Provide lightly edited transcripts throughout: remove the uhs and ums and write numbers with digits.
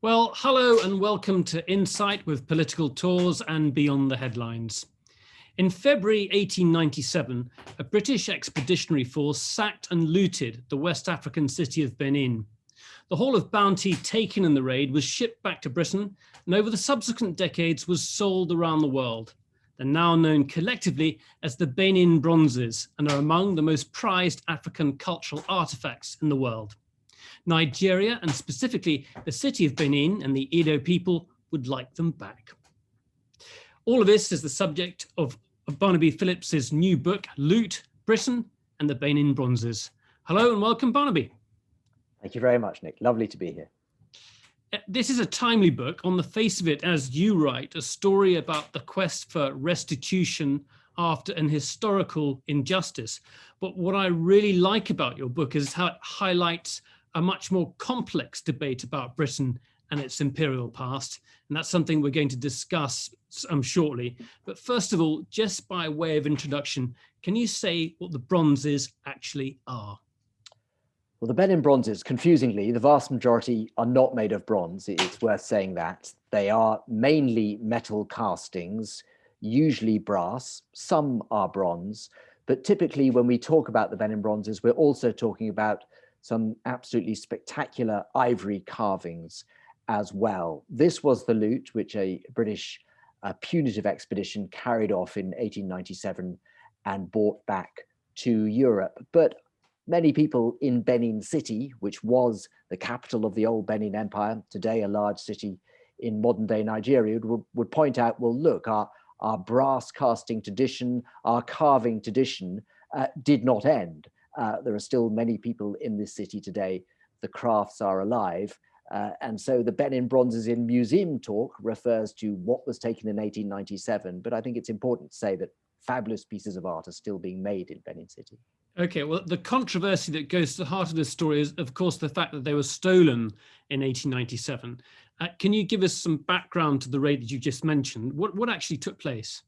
Well, hello and welcome to Insight with Political Tours and Beyond the Headlines. In February 1897, a British expeditionary force sacked and looted the West African city of Benin. The haul of bounty taken in the raid was shipped back to Britain and over the subsequent decades was sold around the world. They're now known collectively as the Benin Bronzes and are among the most prized African cultural artifacts in the world. Nigeria, and specifically the city of Benin and the Edo people, would like them back. All of this is the subject of Barnaby Phillips' new book, Loot, Britain and the Benin Bronzes. Hello and welcome, Barnaby. Thank you very much, Nick. Lovely to be here. This is a timely book. On the face of it, as you write, a story about the quest for restitution after an historical injustice. But what I really like about your book is how it highlights a much more complex debate about Britain and its imperial past. And that's something we're going to discuss shortly. But first of all, just by way of introduction, can you say what the Bronzes actually are? Well, the Benin Bronzes, confusingly, the vast majority are not made of bronze. It's worth saying that. They are mainly metal castings, usually brass. Some are bronze. But typically when we talk about the Benin Bronzes, we're also talking about some absolutely spectacular ivory carvings as well. This was the loot which a British punitive expedition carried off in 1897 and brought back to Europe. But many people in Benin City, which was the capital of the old Benin Empire, today a large city in modern day Nigeria, would point out, well, look, our brass casting tradition, our carving tradition did not end. There are still many people in this city today. The crafts are alive. And so the Benin Bronzes in museum talk refers to what was taken in 1897. But I think it's important to say that fabulous pieces of art are still being made in Benin City. Okay, well, the controversy that goes to the heart of this story is, of course, the fact that they were stolen in 1897. Can you give us some background to the raid that you just mentioned? What actually took place?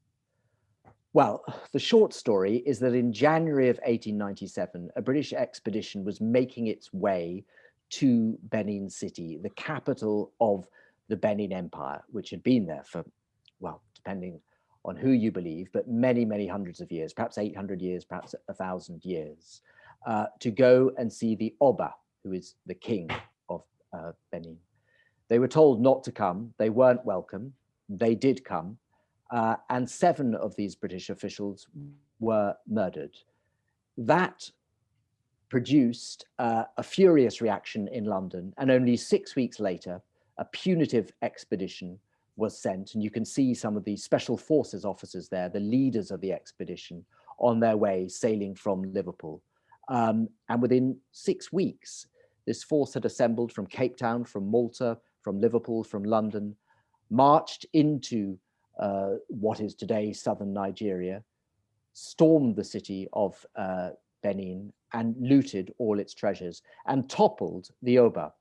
Well, the short story is that in January of 1897, a British expedition was making its way to Benin City, the capital of the Benin Empire, which had been there for, well, depending on who you believe, but many, many hundreds of years, perhaps 800 years, perhaps 1,000 years, to go and see the Oba, who is the king of Benin. They were told not to come. They weren't welcome. They did come. And 7 of these British officials were murdered. That produced a furious reaction in London, and only 6 weeks later, a punitive expedition was sent, and you can see some of the special forces officers there, the leaders of the expedition, on their way sailing from Liverpool. And within 6 weeks, this force had assembled from Cape Town, from Malta, from Liverpool, from London, marched into what is today southern Nigeria, stormed the city of Benin and looted all its treasures and toppled the Oba.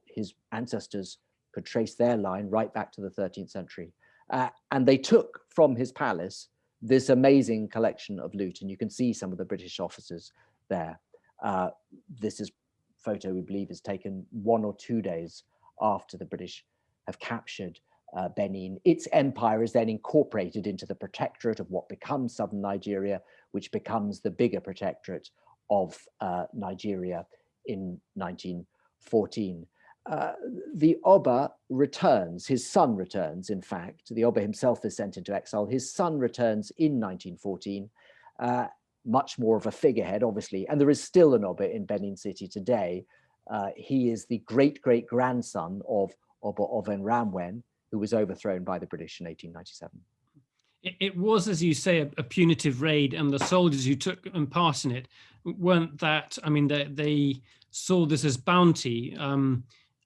His ancestors could trace their line right back to the 13th century. And they took from his palace this amazing collection of loot. And you can see some of the British officers there. This is photo, we believe, is taken 1 or 2 days after the British have captured Benin. Its empire is then incorporated into the protectorate of what becomes southern Nigeria, which becomes the bigger protectorate of Nigeria in 1914. The Oba returns, his son returns, in fact. The Oba himself is sent into exile. His son returns in 1914, much more of a figurehead, obviously, and there is still an Oba in Benin City today. He is the great-great-grandson of Oba Ovenramwen, who was overthrown by the British in 1897. It was, as you say, a punitive raid, and the soldiers who took part in it weren't that, I mean, they saw this as bounty, and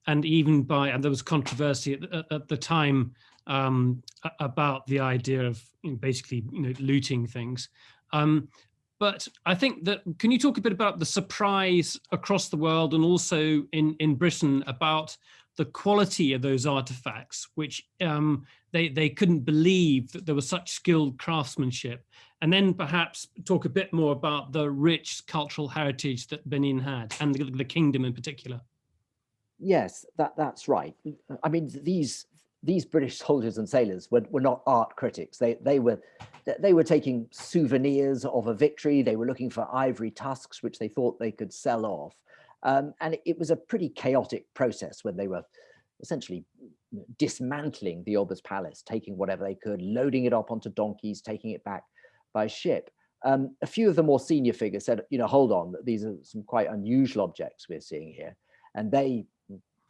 even and there was controversy at the time about the idea of basically looting things. But I think that, can you talk a bit about the surprise across the world and also in Britain about the quality of those artifacts, which they couldn't believe that there was such skilled craftsmanship, and then perhaps talk a bit more about the rich cultural heritage that Benin had and the kingdom in particular. Yes, that's right. I mean, these British soldiers and sailors were not art critics. They were taking souvenirs of a victory. They were looking for ivory tusks, which they thought they could sell off. And it was a pretty chaotic process when they were essentially dismantling the Ober's palace, taking whatever they could, loading it up onto donkeys, taking it back by ship. A few of the more senior figures said, hold on, these are some quite unusual objects we're seeing here. And they,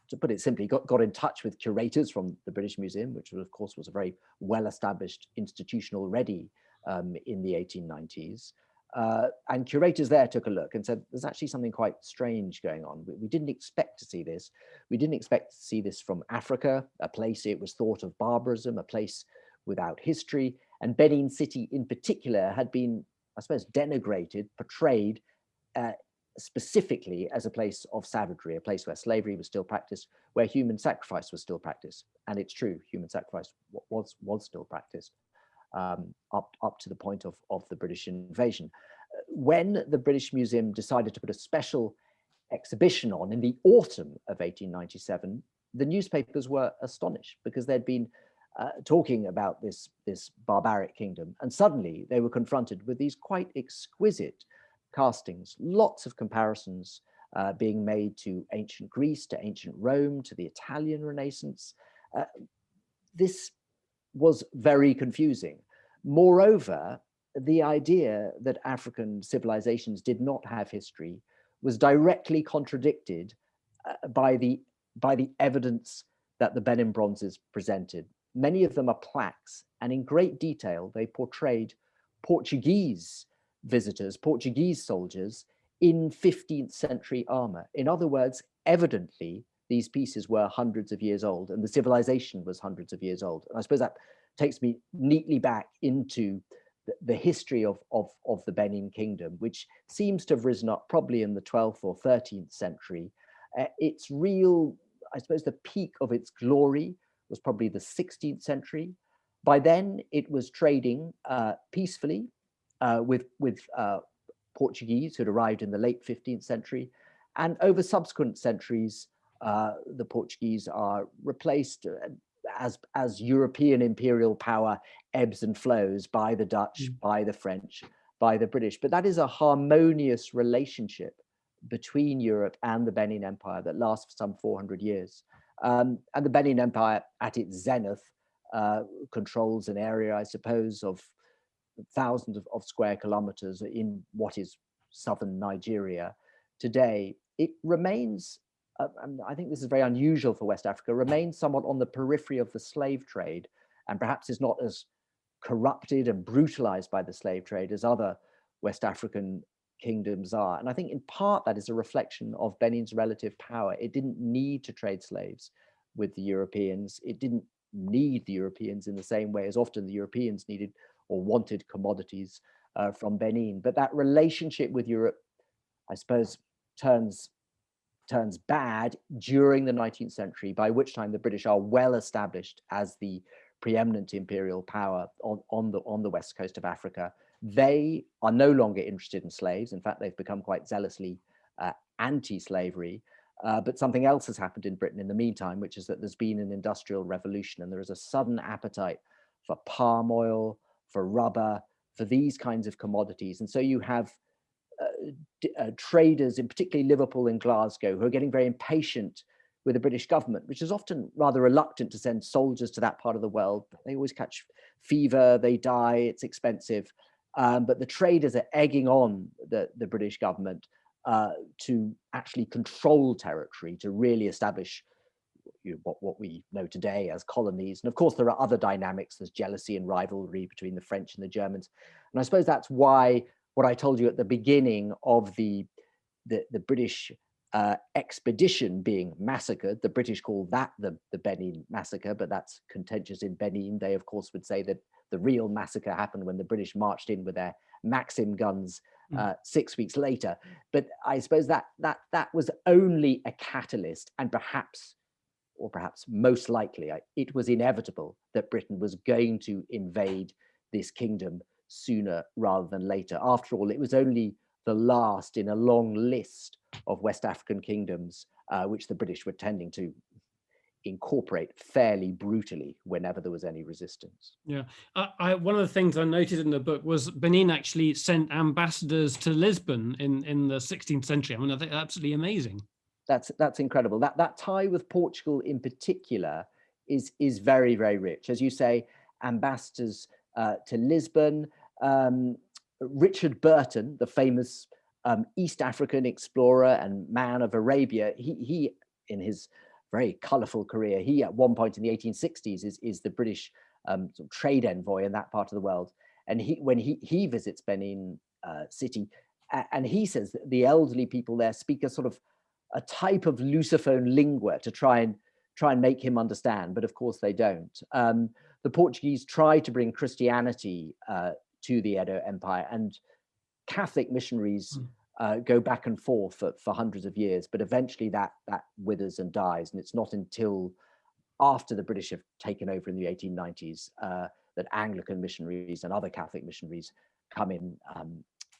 to put it simply, got in touch with curators from the British Museum, which of course was a very well-established institution already in the 1890s. And curators there took a look and said, there's actually something quite strange going on. We didn't expect to see this. We didn't expect to see this from Africa, a place it was thought of barbarism, a place without history. And Benin City in particular had been, I suppose, denigrated, portrayed specifically as a place of savagery, a place where slavery was still practiced, where human sacrifice was still practiced. And it's true, human sacrifice was still practiced up to the point of the British invasion. When the British Museum decided to put a special exhibition on in the autumn of 1897, the newspapers were astonished because they'd been talking about this barbaric kingdom, and suddenly they were confronted with these quite exquisite castings, lots of comparisons being made to ancient Greece, to ancient Rome, to the Italian Renaissance. This was very confusing. Moreover, the idea that African civilizations did not have history was directly contradicted by the evidence that the Benin Bronzes presented. Many of them are plaques, and in great detail, they portrayed Portuguese visitors, Portuguese soldiers in 15th century armor. In other words, evidently, these pieces were hundreds of years old and the civilization was hundreds of years old. And I suppose that takes me neatly back into the history of the Benin Kingdom, which seems to have risen up probably in the 12th or 13th century. Its real, I suppose, the peak of its glory was probably the 16th century. By then, it was trading peacefully with Portuguese who had arrived in the late 15th century. And over subsequent centuries, the Portuguese are replaced as European imperial power ebbs and flows by the Dutch, by the French, by the British. But that is a harmonious relationship between Europe and the Benin Empire that lasts for some 400 years. And the Benin Empire at its zenith controls an area, I suppose, of thousands of square kilometers in what is southern Nigeria today. It remains, I think this is very unusual for West Africa, remains somewhat on the periphery of the slave trade, and perhaps is not as corrupted and brutalized by the slave trade as other West African kingdoms are. And I think in part that is a reflection of Benin's relative power. It didn't need to trade slaves with the Europeans. It didn't need the Europeans in the same way as often the Europeans needed or wanted commodities from Benin. But that relationship with Europe, I suppose, turns bad during the 19th century, by which time the British are well established as the preeminent imperial power on the west coast of Africa. They are no longer interested in slaves. In fact, they've become quite zealously anti-slavery. But something else has happened in Britain in the meantime, which is that there's been an industrial revolution, and there is a sudden appetite for palm oil, for rubber, for these kinds of commodities. And so you have traders, in particularly Liverpool and Glasgow, who are getting very impatient with the British government, which is often rather reluctant to send soldiers to that part of the world. They always catch fever, they die, it's expensive. But the traders are egging on the British government to actually control territory, to really establish what we know today as colonies. And of course, there are other dynamics. There's jealousy and rivalry between the French and the Germans. And I suppose that's why what I told you at the beginning of the British expedition being massacred, the British call that the Benin massacre, but that's contentious in Benin. They, of course, would say that the real massacre happened when the British marched in with their Maxim guns 6 weeks later. But I suppose that was only a catalyst, and perhaps most likely, it was inevitable that Britain was going to invade this kingdom sooner rather than later. After all, it was only the last in a long list of West African kingdoms which the British were tending to incorporate fairly brutally whenever there was any resistance. Yeah, one of the things I noted in the book was Benin actually sent ambassadors to Lisbon in the 16th century. I mean, I think that's absolutely amazing. That's incredible. That tie with Portugal in particular is very, very rich. As you say, ambassadors to Lisbon. Richard Burton, the famous East African explorer and man of Arabia, he in his very colourful career, he at one point in the 1860s is the British sort of trade envoy in that part of the world. And when he visits Benin City, and he says that the elderly people there speak a sort of a type of Lusophone lingua to try and make him understand, but of course they don't. The Portuguese try to bring Christianity to the Edo Empire, and Catholic missionaries go back and forth for hundreds of years, but eventually that withers and dies. And it's not until after the British have taken over in the 1890s that Anglican missionaries and other Catholic missionaries come in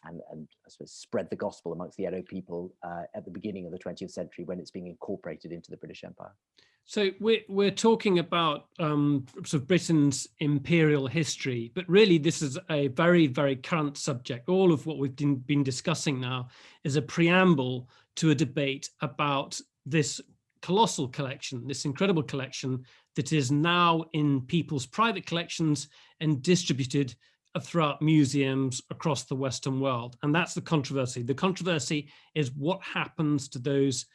and I suppose spread the gospel amongst the Edo people at the beginning of the 20th century, when it's being incorporated into the British Empire. So we're talking about sort of Britain's imperial history, but really this is a very, very current subject. All of what we've been discussing now is a preamble to a debate about this colossal collection, this incredible collection that is now in people's private collections and distributed throughout museums across the Western world. And that's the controversy. The controversy is what happens to those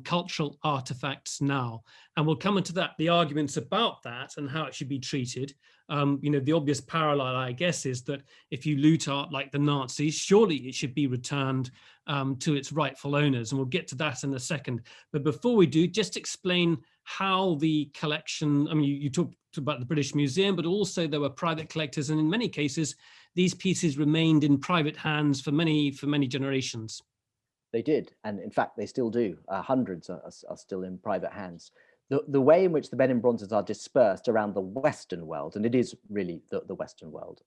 cultural artifacts now. And we'll come into that, the arguments about that and how it should be treated. The obvious parallel, I guess, is that if you loot art like the Nazis, surely it should be returned to its rightful owners. And we'll get to that in a second. But before we do, just explain how the collection, I mean, you talked about the British Museum, but also there were private collectors. And in many cases, these pieces remained in private hands for many generations. They did, and in fact, they still do. Hundreds are still in private hands. The way in which the Benin Bronzes are dispersed around the Western world, and it is really the Western world,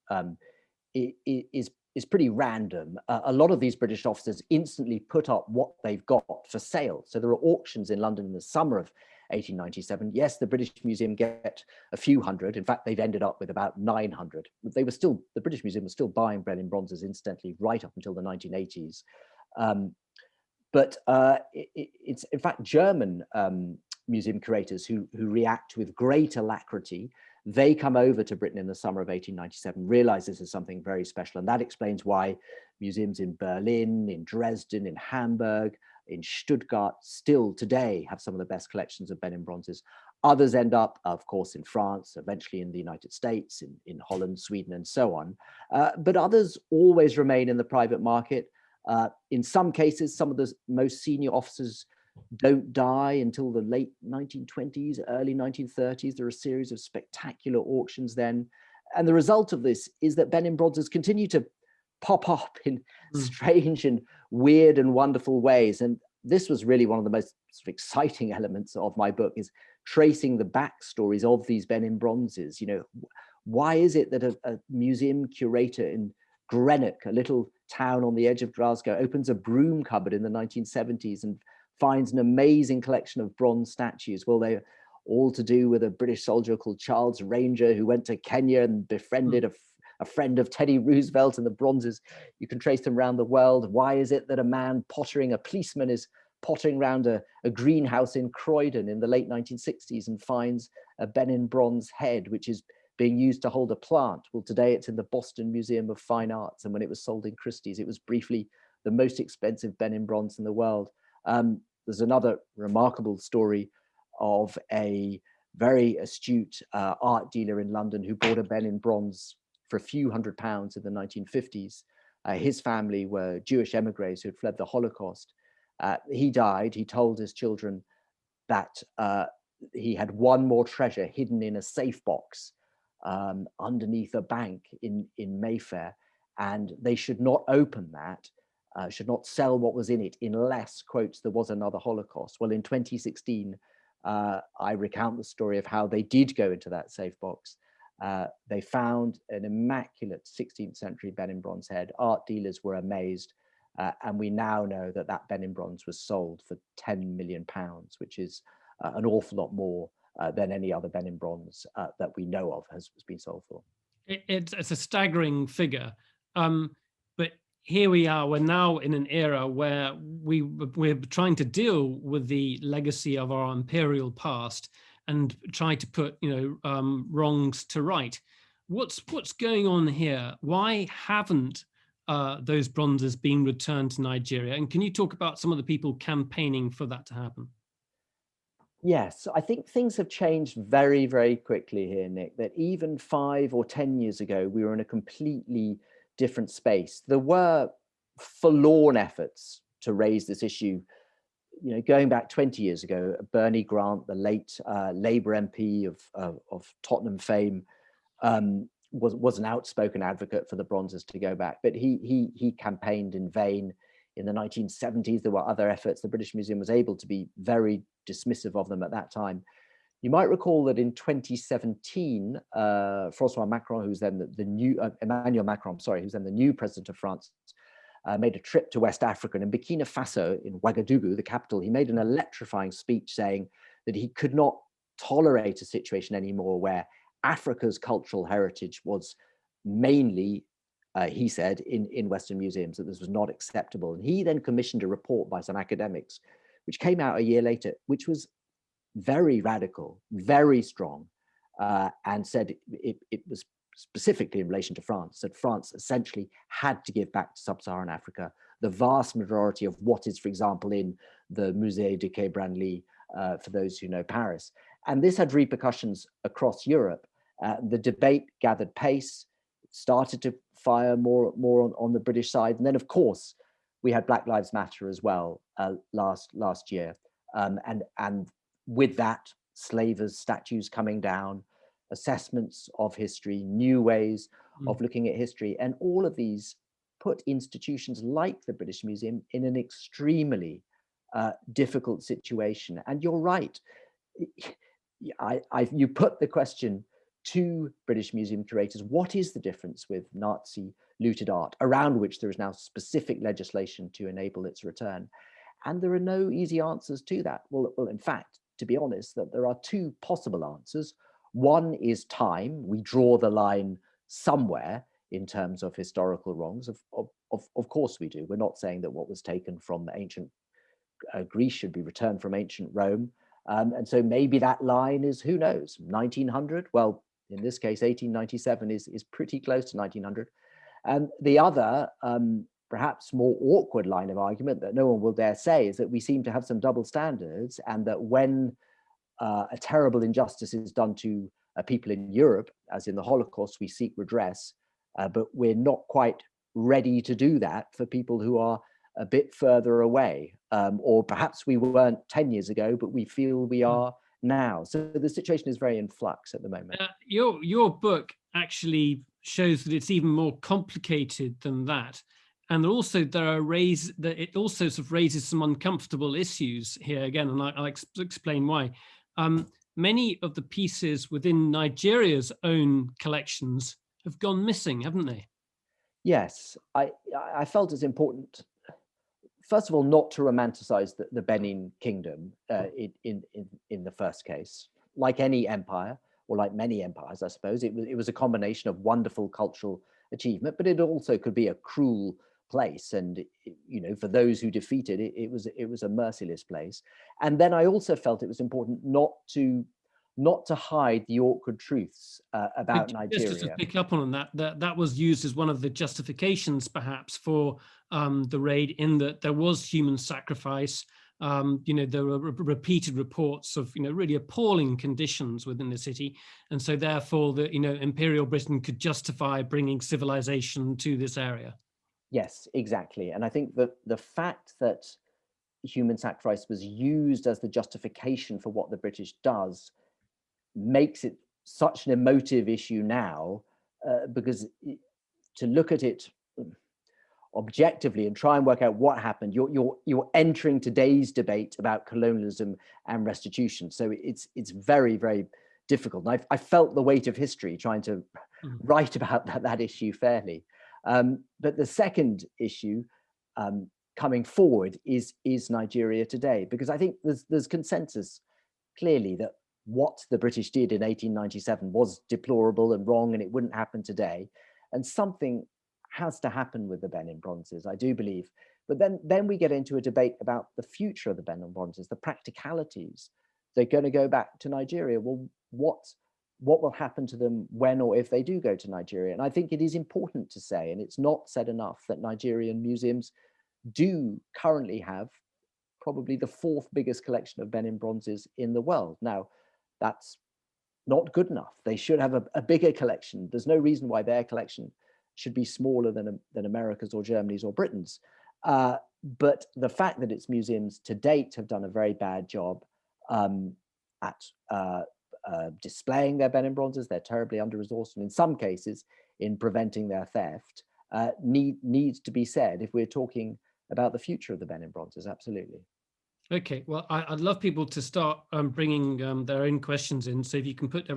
is pretty random. A lot of these British officers instantly put up what they've got for sale. So there are auctions in London in the summer of 1897. Yes, the British Museum get a few hundred. In fact, they've ended up with about 900. The British Museum was still buying Benin Bronzes, incidentally, right up until the 1980s. But it's in fact German museum curators who react with great alacrity. They come over to Britain in the summer of 1897, realize this is something very special. And that explains why museums in Berlin, in Dresden, in Hamburg, in Stuttgart still today have some of the best collections of Benin Bronzes. Others end up, of course, in France, eventually in the United States, in Holland, Sweden, and so on. But others always remain in the private market. In some cases, some of the most senior officers don't die until the late 1920s, early 1930s. There are a series of spectacular auctions then. And the result of this is that Benin Bronzes continue to pop up in strange and weird and wonderful ways. And this was really one of the most sort of exciting elements of my book, is tracing the backstories of these Benin Bronzes. Why is it that a museum curator in Greenock, a little town on the edge of Glasgow, opens a broom cupboard in the 1970s and finds an amazing collection of bronze statues? Well, they're all to do with a British soldier called Charles Ranger, who went to Kenya and befriended a friend of Teddy Roosevelt, and the bronzes, you can trace them around the world. Why is it that a policeman is pottering around a greenhouse in Croydon in the late 1960s and finds a Benin bronze head, which is being used to hold a plant? Well, today it's in the Boston Museum of Fine Arts, and when it was sold in Christie's, it was briefly the most expensive Benin bronze in the world. There's another remarkable story of a very astute art dealer in London who bought a Benin bronze for a few £100s in the 1950s. His family were Jewish emigres who had fled the Holocaust. He died. He told his children that he had one more treasure hidden in a safe box underneath a bank in Mayfair, and they should not open that, should not sell what was in it unless, quotes, there was another Holocaust. Well, in 2016, I recount the story of how they did go into that safe box. They found an immaculate 16th century Benin bronze head. Art dealers were amazed. And we now know that that Benin bronze was sold for £10 million, which is an awful lot more than any other Benin bronze that we know of has been sold for. It's a staggering figure. But here we are, we're now in an era where we're trying to deal with the legacy of our imperial past and try to put, wrongs to right. What's going on here? Why haven't those bronzes been returned to Nigeria? And can you talk about some of the people campaigning for that to happen? Yes, I think things have changed very, very quickly here, Nick, that even 5 or 10 years ago, we were in a completely different space. There were forlorn efforts to raise this issue. Going back 20 years ago, Bernie Grant, the late Labour MP of Tottenham fame, was an outspoken advocate for the bronzes to go back, but he campaigned in vain. In the 1970s, there were other efforts. The British Museum was able to be very dismissive of them at that time. You might recall that in 2017, Francois Macron, who's then Emmanuel Macron, sorry, who's then the new president of France, made a trip to West Africa, and in Burkina Faso, in Ouagadougou, the capital, he made an electrifying speech saying that he could not tolerate a situation anymore where Africa's cultural heritage was mainly, he said, in Western museums, that this was not acceptable. And he then commissioned a report by some academics, which came out a year later, which was very radical, very strong, and said it was specifically in relation to France, that France essentially had to give back to sub-Saharan Africa the vast majority of what is, for example, in the Musée de Quai Branly, for those who know Paris. And this had repercussions across Europe. The debate gathered pace, started to fire more on the British side. And then, of course, we had Black Lives Matter as well last year. And with that, slavers' statues coming down, assessments of history, new ways of looking at history. And all of these put institutions like the British Museum in an extremely difficult situation. And you're right. You put the question to British Museum curators, what is the difference with Nazi looted art, around which there is now specific legislation to enable its return? And there are no easy answers to that. Well, in fact, to be honest, that there are two possible answers. One is time. We draw the line somewhere in terms of historical wrongs. Of course we do. We're not saying that what was taken from ancient Greece should be returned from ancient Rome. And so maybe that line is, who knows, 1900? Well, in this case, 1897 is pretty close to 1900. And the other, perhaps more awkward line of argument that no one will dare say, is that we seem to have some double standards, and that when a terrible injustice is done to people in Europe, as in the Holocaust, we seek redress, but we're not quite ready to do that for people who are a bit further away, or perhaps we weren't 10 years ago, but we feel we are now. So the situation is very in flux at the moment. Your book actually shows that it's even more complicated than that. And also it also sort of raises some uncomfortable issues here again, and I'll explain why. Many of the pieces within Nigeria's own collections have gone missing, haven't they? Yes, I felt it's important, first of all, not to romanticize the Benin Kingdom in the first case. Like any empire, or like many empires, I suppose, it was a combination of wonderful cultural achievement, but it also could be a cruel place, and for those who defeated it, it was a merciless place. And then I also felt it was important not to hide the awkward truths about Nigeria. Just to pick up on that was used as one of the justifications, perhaps, for the raid, in that there was human sacrifice. There were repeated reports of really appalling conditions within the city, and so therefore the Imperial Britain could justify bringing civilization to this area. Yes, exactly. And I think that the fact that human sacrifice was used as the justification for what the British does makes it such an emotive issue now, because to look at it objectively and try and work out what happened, you're entering today's debate about colonialism and restitution. So it's very, very difficult. And I felt the weight of history trying to write about that issue fairly. But the second issue, coming forward is Nigeria today, because I think there's consensus clearly that what the British did in 1897 was deplorable and wrong, and it wouldn't happen today. And something has to happen with the Benin Bronzes, I do believe. But then we get into a debate about the future of the Benin Bronzes, the practicalities. They're going to go back to Nigeria. Well, what will happen to them when or if they do go to Nigeria? And I think it is important to say, and it's not said enough, that Nigerian museums do currently have probably the fourth biggest collection of Benin Bronzes in the world. Now, that's not good enough. They should have a bigger collection. There's no reason why their collection should be smaller than America's or Germany's or Britain's. But the fact that its museums to date have done a very bad job at displaying their Benin Bronzes, they're terribly under-resourced, and in some cases in preventing their theft, needs to be said if we're talking about the future of the Benin Bronzes, absolutely. Okay, well, I'd love people to start bringing their own questions in. So if you can put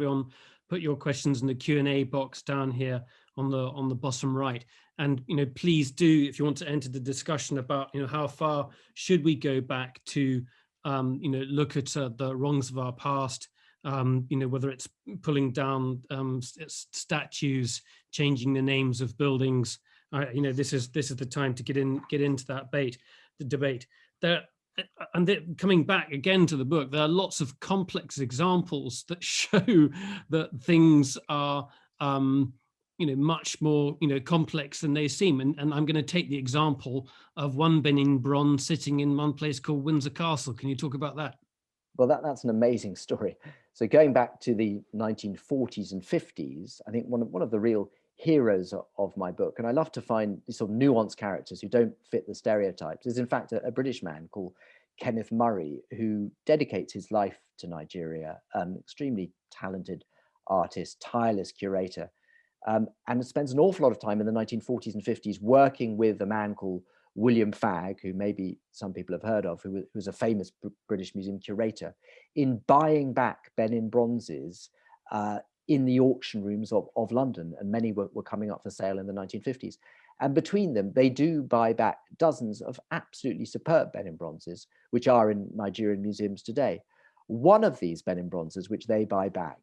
your questions in the Q&A box down here on the bottom right, and please do, if you want to enter the discussion about how far should we go back to look at the wrongs of our past, whether it's pulling down statues, changing the names of buildings. This is the time to get into that debate. And coming back again to the book, there are lots of complex examples that show that things are much more complex than they seem. And I'm going to take the example of one Benin bronze sitting in one place called Windsor Castle. Can you talk about that? Well, that's an amazing story. So going back to the 1940s and 50s, I think one of the real heroes of my book, and I love to find these sort of nuanced characters who don't fit the stereotypes, is in fact a British man called Kenneth Murray, who dedicates his life to Nigeria, extremely talented artist, tireless curator, and spends an awful lot of time in the 1940s and 50s working with a man called William Fagg, who maybe some people have heard of, who was a famous British Museum curator, in buying back Benin Bronzes in the auction rooms of London, and many were coming up for sale in the 1950s. And between them, they do buy back dozens of absolutely superb Benin Bronzes, which are in Nigerian museums today. One of these Benin Bronzes, which they buy back,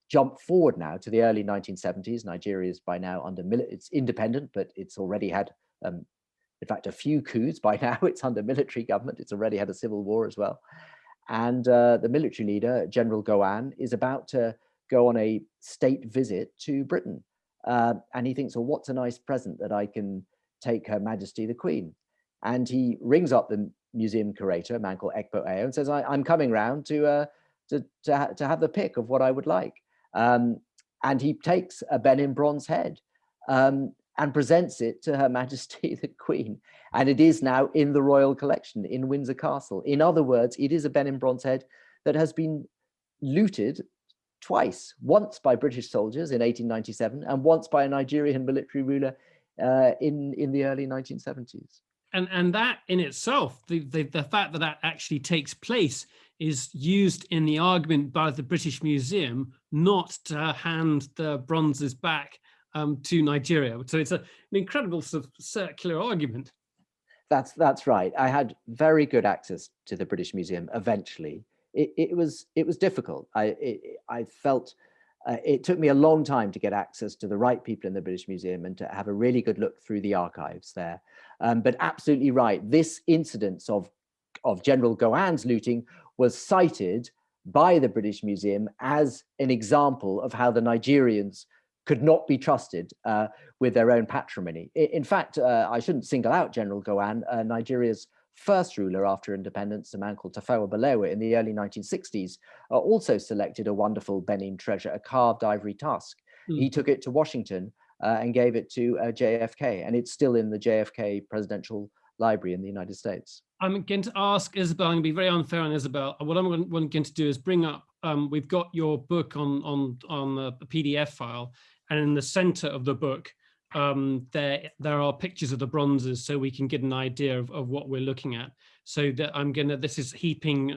jump forward now to the early 1970s. Nigeria is by now it's independent, but it's already had, in fact, a few coups by now. It's under military government. It's already had a civil war as well. And the military leader, General Gowon, is about to go on a state visit to Britain. And he thinks, well, what's a nice present that I can take Her Majesty the Queen? And he rings up the museum curator, a man called Ekpo Ayo, and says, I'm coming round to have the pick of what I would like. And he takes a Benin bronze head and presents it to Her Majesty the Queen. And it is now in the royal collection in Windsor Castle. In other words, it is a Benin bronze head that has been looted twice, once by British soldiers in 1897 and once by a Nigerian military ruler in the early 1970s. And that in itself, the fact that actually takes place is used in the argument by the British Museum not to hand the bronzes back to Nigeria. So it's an incredible sort of circular argument. That's right. I had very good access to the British Museum eventually. It was difficult. I felt it took me a long time to get access to the right people in the British Museum and to have a really good look through the archives there. But absolutely right. This incidence of General Gowon's looting was cited by the British Museum as an example of how the Nigerians could not be trusted with their own patrimony. In fact, I shouldn't single out General Gowon, Nigeria's first ruler after independence, a man called Tafawa Balewa in the early 1960s, also selected a wonderful Benin treasure, a carved ivory tusk. He took it to Washington and gave it to JFK, and it's still in the JFK Presidential Library in the United States. I'm going to ask Isabel, I'm going to be very unfair on Isabel. What I'm going to do is bring up, we've got your book on the PDF file, and in the center of the book, there are pictures of the bronzes, so we can get an idea of what we're looking at. So that this is heaping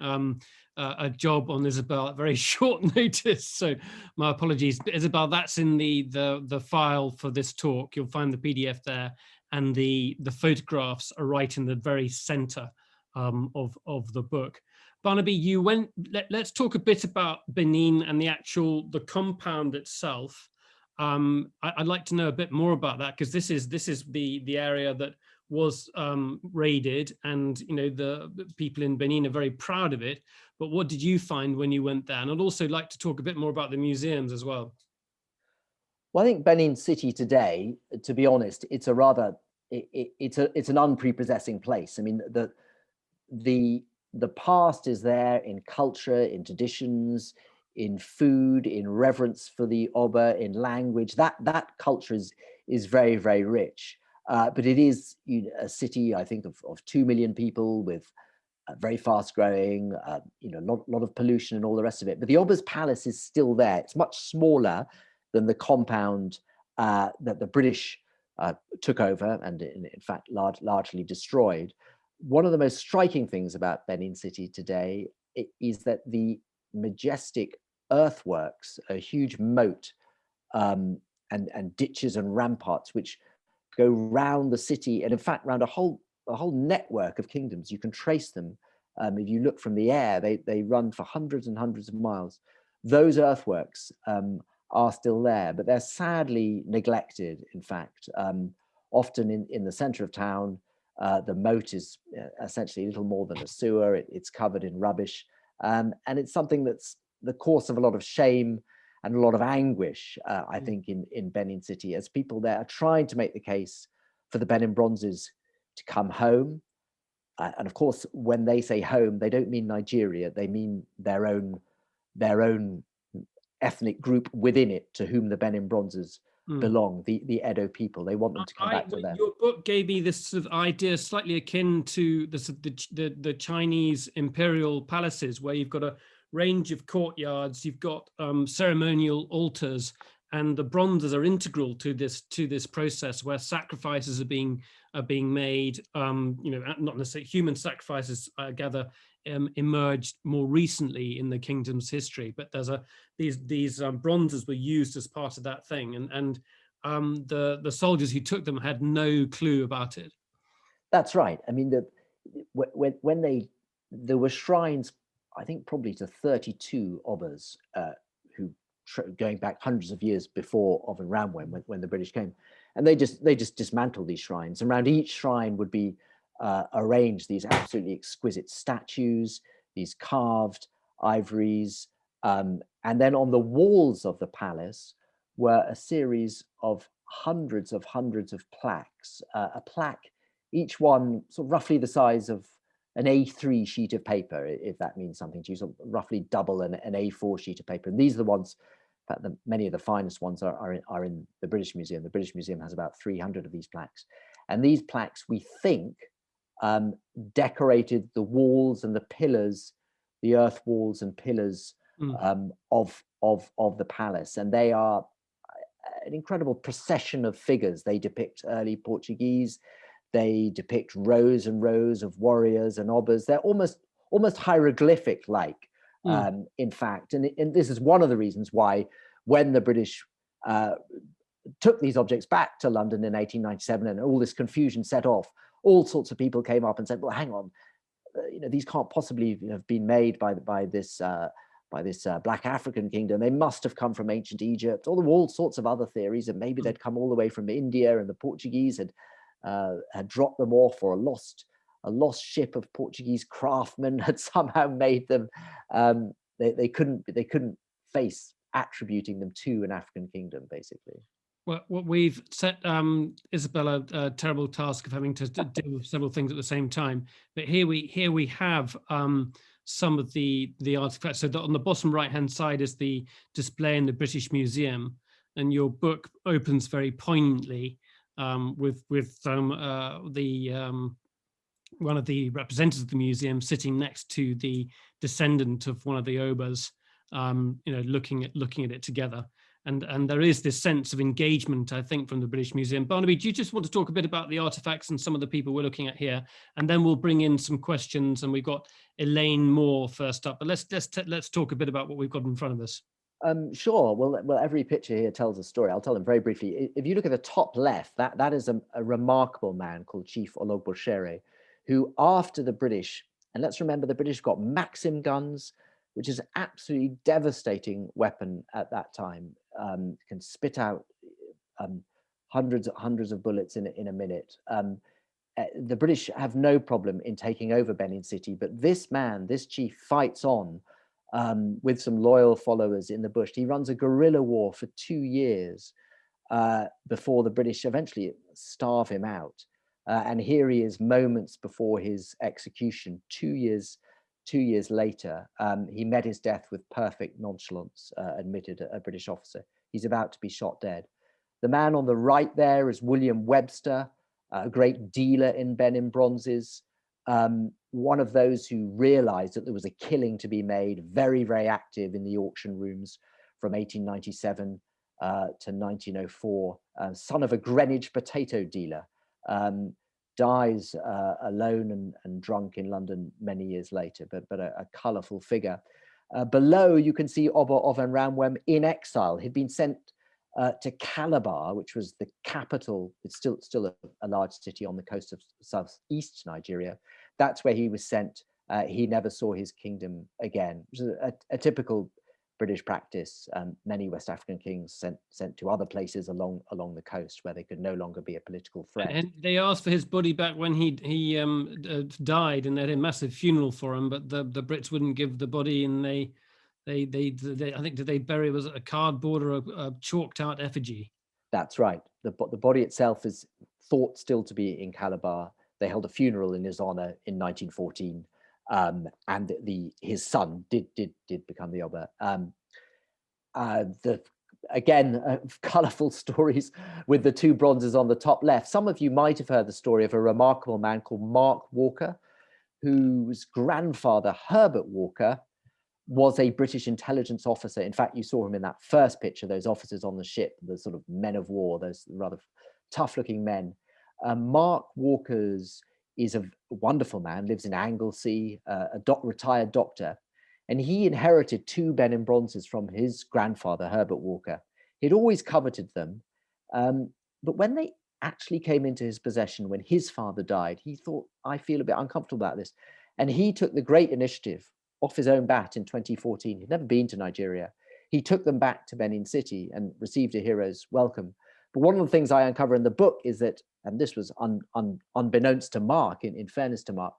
a job on Isabel at very short notice. So my apologies, Isabel. That's in the file for this talk. You'll find the PDF there, and the photographs are right in the very center of the book. Barnaby, let's talk a bit about Benin and the compound itself. I'd like to know a bit more about that, because this is the area that was raided, and the people in Benin are very proud of it. But what did you find when you went there? And I'd also like to talk a bit more about the museums as well. Well, I think Benin City today, to be honest, it's an unprepossessing place. I mean, the past is there in culture, in traditions, in food, in reverence for the Oba, in language. That culture is very, very rich. But it is a city, I think, of 2 million people, with very fast growing, lot of pollution and all the rest of it. But the Oba's palace is still there. It's much smaller than the compound that the British took over and in fact largely destroyed. One of the most striking things about Benin City today is that the majestic earthworks, a huge moat and ditches and ramparts which go round the city, and in fact round a whole network of kingdoms. You can trace them. If you look from the air, they run for hundreds and hundreds of miles. Those earthworks are still there, but they're sadly neglected, in fact. Often in the center of town, the moat is essentially little more than a sewer. It's covered in rubbish. And it's something that's the cause of a lot of shame and a lot of anguish, I think, in Benin City, as people there are trying to make the case for the Benin Bronzes to come home. And of course, when they say home, they don't mean Nigeria. They mean their own ethnic group within it, to whom the Benin Bronzes belong, the Edo people. They want them to come back to them. Your book gave me this sort of idea slightly akin to the Chinese imperial palaces, where you've got a range of courtyards, you've got ceremonial altars, and the bronzes are integral to this process, where sacrifices are being made. Not necessarily human sacrifices, I gather, emerged more recently in the kingdom's history, but these bronzes were used as part of that thing, and the soldiers who took them had no clue about it. That's right. I mean, when there were shrines, I think probably to 32 Obas who going back hundreds of years before of and around when the British came, and they just dismantled these shrines. And around each shrine would be arranged these absolutely exquisite statues, these carved ivories, and then on the walls of the palace were a series of hundreds of plaques. A plaque, each one sort of roughly the size of an A3 sheet of paper, if that means something to you, so roughly double an A4 sheet of paper. And these are the ones, in fact, many of the finest ones are in the British Museum. The British Museum has about 300 of these plaques. And these plaques, we think, decorated the walls and the pillars, the earth walls and pillars of the palace. And they are an incredible procession of figures. They depict early Portuguese. They depict rows and rows of warriors and obas. They're almost hieroglyphic-like, in fact. And this is one of the reasons why, when the British took these objects back to London in 1897, and all this confusion set off, all sorts of people came up and said, "Well, hang on, these can't possibly have been made by this Black African kingdom. They must have come from ancient Egypt." All sorts of other theories, and maybe they'd come all the way from India, and the Portuguese had dropped them off, or a lost ship of Portuguese craftsmen had somehow made them. They couldn't face attributing them to an African kingdom, basically. Well, we've set Isabella a terrible task of having to deal with several things at the same time. But here we have some of the artifacts. So on the bottom right-hand side is the display in the British Museum, and your book opens very poignantly with one of the representatives of the museum sitting next to the descendant of one of the Obas, looking at it together. and there is this sense of engagement, I think, from the British Museum. Barnaby, do you just want to talk a bit about the artifacts and some of the people we're looking at here, and then we'll bring in some questions, and we've got Elaine Moore first up. But let's talk a bit about what we've got in front of us. Sure. Well, every picture here tells a story. I'll tell them very briefly. If you look at the top left, that is a remarkable man called Chief Ologboshere, who after the British, and let's remember the British got Maxim guns, which is an absolutely devastating weapon at that time. Can spit out hundreds of bullets in a minute. The British have no problem in taking over Benin City, but this man, this chief, fights on with some loyal followers in the bush. He runs a guerrilla war for 2 years before the British eventually starve him out. And here he is moments before his execution, 2 years later. He met his death with perfect nonchalance, admitted a British officer. He's about to be shot dead. The man on the right there is William Webster, a great dealer in Benin Bronzes, one of those who realized that there was a killing to be made, very, very active in the auction rooms from 1897 to 1904, son of a Greenwich potato dealer, dies alone and drunk in London many years later, but a colorful figure. Below, you can see Oba Ovenramwem in exile. He'd been sent to Calabar, which was the capital. It's still a large city on the coast of southeast Nigeria. That's where he was sent. He never saw his kingdom again, which is a typical British practice. Many West African kings sent to other places along the coast where they could no longer be a political threat. And they asked for his body back when he died, and they had a massive funeral for him. But the Brits wouldn't give the body, and they I think did they bury it was a cardboard or a chalked out effigy. That's right. The body itself is thought still to be in Calabar. They held a funeral in his honor in 1914. And his son did become the Oba. Colorful stories with the two bronzes on the top left. Some of you might have heard the story of a remarkable man called Mark Walker, whose grandfather, Herbert Walker, was a British intelligence officer. In fact, you saw him in that first picture, those officers on the ship, the sort of men of war, those rather tough-looking men. Mark Walker's is a wonderful man, lives in Anglesey, retired doctor, and he inherited 2 Benin Bronzes from his grandfather, Herbert Walker. He'd always coveted them, but when they actually came into his possession, when his father died, he thought, I feel a bit uncomfortable about this. And he took the great initiative off his own bat in 2014. He'd never been to Nigeria. He took them back to Benin City and received a hero's welcome. But one of the things I uncover in the book is that, and this was unbeknownst to Mark, in fairness to Mark,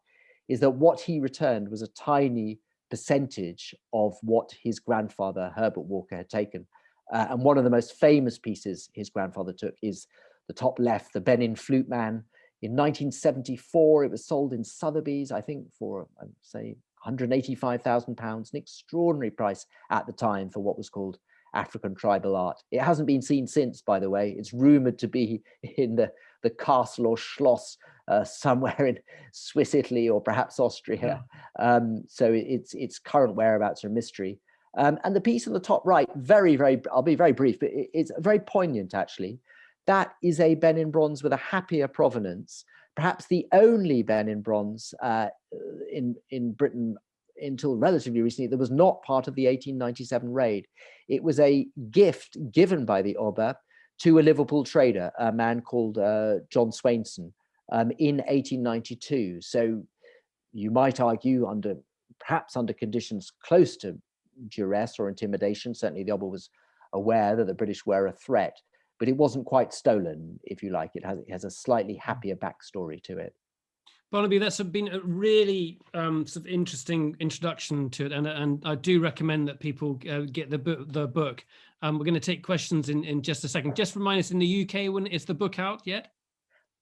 is that what he returned was a tiny percentage of what his grandfather, Herbert Walker, had taken. And one of the most famous pieces his grandfather took is the top left, the Benin Flute Man. In 1974, it was sold in Sotheby's, I think, for, I'd say, £185,000, an extraordinary price at the time for what was called African tribal art. It hasn't been seen since, by the way. It's rumored to be in the castle or schloss somewhere in Swiss Italy or perhaps Austria. Yeah. So its current whereabouts are a mystery. And the piece on the top right, I'll be very brief, but it's very poignant actually. That is a Benin bronze with a happier provenance, perhaps the only Benin bronze in Britain until relatively recently that was not part of the 1897 raid. It was a gift given by the Oba to a Liverpool trader, a man called John Swainson, in 1892. So you might argue perhaps under conditions close to duress or intimidation. Certainly the Oba was aware that the British were a threat, but it wasn't quite stolen, if you like. It has a slightly happier backstory to it. Barnaby, that's been a really sort of interesting introduction to it, and I do recommend that people get the book. We're going to take questions in just a second. Just remind us, in the UK, when is the book out yet?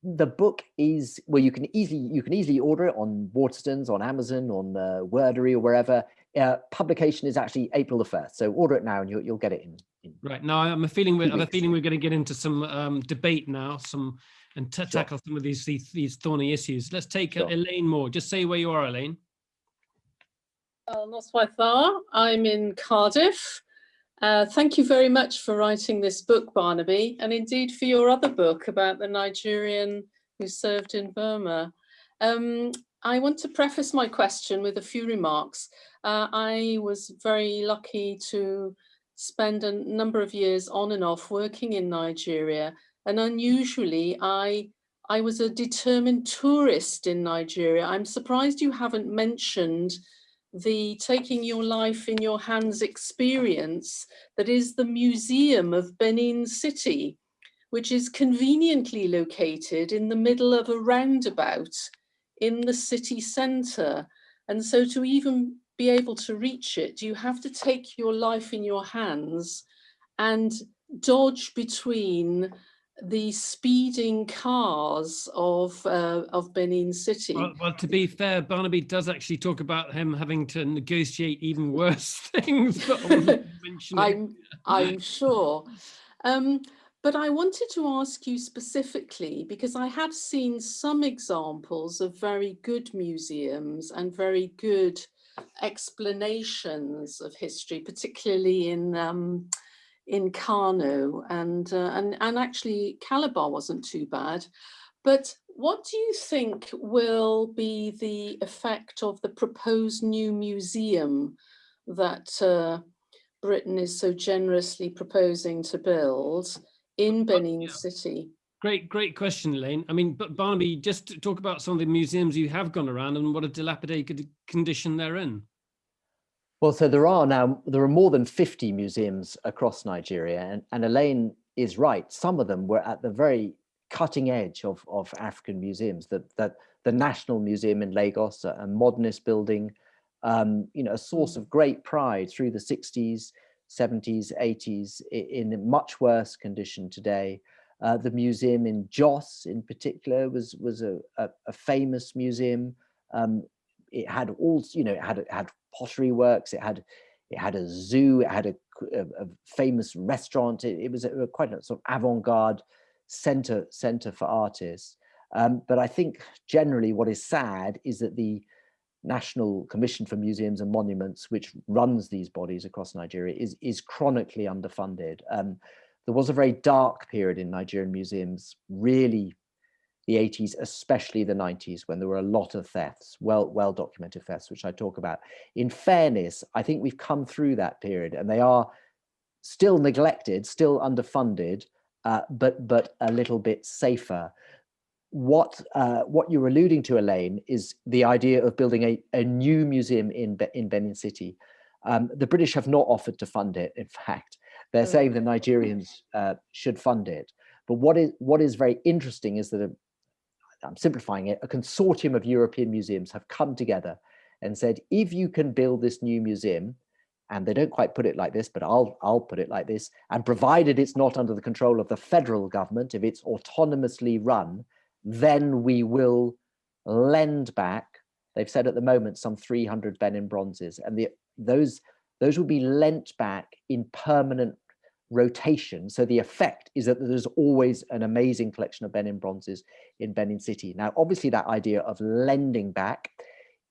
The book is, well, you can easily order it on Waterstones, on Amazon, on Wordery or wherever. Publication is actually April the 1st, so order it now and you'll get it in. Right. Now I have a feeling we're going to get into some debate now, tackle some of these thorny issues. Let's take Elaine Moore. Just say where you are, Elaine. Well, not quite far. I'm in Cardiff, Thank you very much for writing this book, Barnaby, and indeed for your other book about the Nigerian who served in Burma. I want to preface my question with a few remarks. I was very lucky to spend a number of years on and off working in Nigeria, and unusually, I was a determined tourist in Nigeria. I'm surprised you haven't mentioned the taking your life in your hands experience that is the Museum of Benin City, which is conveniently located in the middle of a roundabout in the city centre. And so to even be able to reach it, you have to take your life in your hands and dodge between the speeding cars of Benin City. Well, to be fair, Barnaby does actually talk about him having to negotiate even worse things, but I wasn't mentioning. I'm sure. But I wanted to ask you specifically, because I have seen some examples of very good museums and very good explanations of history, particularly in Kano, and actually Calabar wasn't too bad. But what do you think will be the effect of the proposed new museum that Britain is so generously proposing to build in Benin City? Great question, Elaine. I mean, but Barnaby, just to talk about some of the museums you have gone around and what a dilapidated condition they're in. Well, so there are more than 50 museums across Nigeria, and Elaine is right. Some of them were at the very cutting edge of African museums. That the National Museum in Lagos, a modernist building, a source of great pride through the 60s, 70s, 80s, in much worse condition today. The museum in Jos, in particular, was a famous museum. It had all, it had pottery works. It had a zoo. It had a famous restaurant. It was quite a sort of avant-garde center for artists. But I think generally what is sad is that the National Commission for Museums and Monuments, which runs these bodies across Nigeria, is chronically underfunded. There was a very dark period in Nigerian museums, really the 80s, especially the 90s, when there were a lot of thefts, well documented thefts, which I talk about. In fairness, I think we've come through that period, and they are still neglected, still underfunded, but a little bit safer. What you're alluding to, Elaine, is the idea of building a new museum in Benin City. The British have not offered to fund it. In fact, they're saying the Nigerians should fund it. But what is very interesting is that I'm simplifying it, a consortium of European museums have come together and said, if you can build this new museum, and they don't quite put it like this, but I'll put it like this, and provided it's not under the control of the federal government, if it's autonomously run, then we will lend back, they've said at the moment, some 300 Benin Bronzes, and those will be lent back in permanent rotation. So the effect is that there's always an amazing collection of Benin Bronzes in Benin City. Now, obviously, that idea of lending back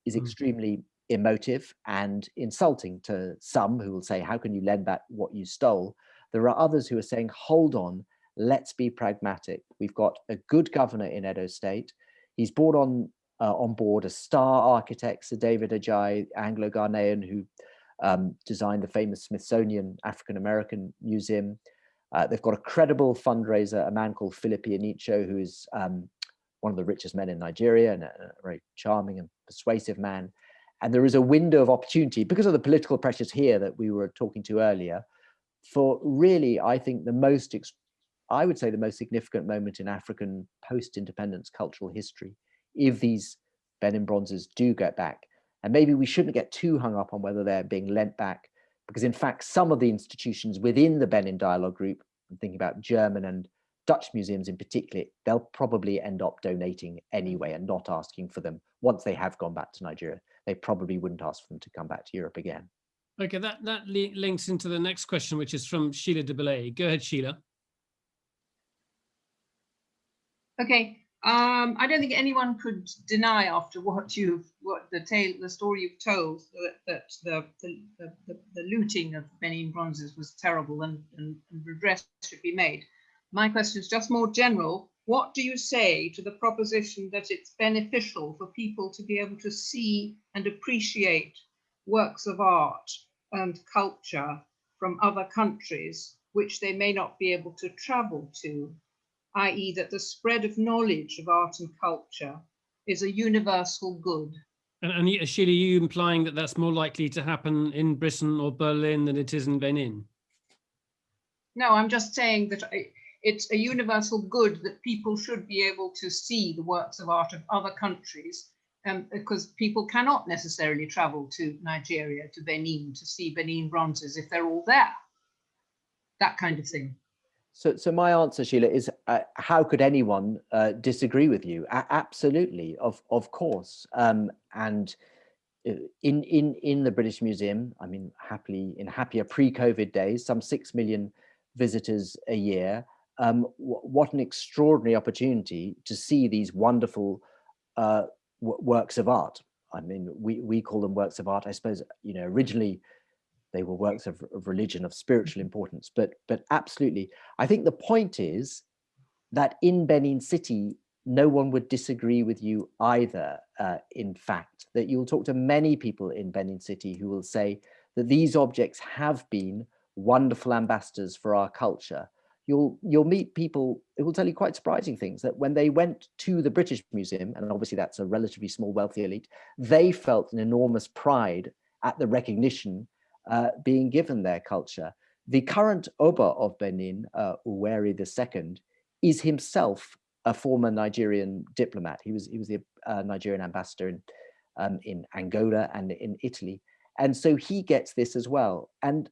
is extremely emotive and insulting to some who will say, how can you lend back what you stole? There are others who are saying, hold on, let's be pragmatic. We've got a good governor in Edo State. He's brought on board a star architect, Sir David Ajayi, Anglo-Ghanaian, who designed the famous Smithsonian African-American Museum. They've got a credible fundraiser, a man called Philip Ianicho, who is one of the richest men in Nigeria and a very charming and persuasive man. And there is a window of opportunity because of the political pressures here that we were talking to earlier for really, I think, I would say the most significant moment in African post-independence cultural history, if these Benin Bronzes do get back. And maybe we shouldn't get too hung up on whether they're being lent back, because in fact, some of the institutions within the Benin Dialogue Group, I'm thinking about German and Dutch museums in particular, they'll probably end up donating anyway and not asking for them. Once they have gone back to Nigeria, they probably wouldn't ask for them to come back to Europe again. Okay, that links into the next question, which is from Sheila de Belay. Go ahead, Sheila. Okay, I don't think anyone could deny after the story you've told that the looting of Benin Bronzes was terrible and redress should be made. My question is just more general. What do you say to the proposition that it's beneficial for people to be able to see and appreciate works of art and culture from other countries which they may not be able to travel to, i.e. that the spread of knowledge of art and culture is a universal good? And Sheila, are you implying that that's more likely to happen in Britain or Berlin than it is in Benin? No, I'm just saying that it's a universal good that people should be able to see the works of art of other countries, because people cannot necessarily travel to Nigeria, to Benin, to see Benin Bronzes if they're all there. That kind of thing. So my answer, Sheila, is how could anyone disagree with you? Absolutely, of course. And in the British Museum, I mean, in happier pre-COVID days, some 6 million visitors a year. What an extraordinary opportunity to see these wonderful works of art. I mean, we call them works of art. I suppose, you know, originally they were works of religion, of spiritual importance, but absolutely. I think the point is that in Benin City, no one would disagree with you either. In fact, that you'll talk to many people in Benin City who will say that these objects have been wonderful ambassadors for our culture. You'll meet people who will tell you quite surprising things, that when they went to the British Museum, and obviously that's a relatively small, wealthy elite, they felt an enormous pride at the recognition being given their culture. The current Oba of Benin, Uweri II, is himself a former Nigerian diplomat. He was the Nigerian ambassador in Angola and in Italy, and so he gets this as well. And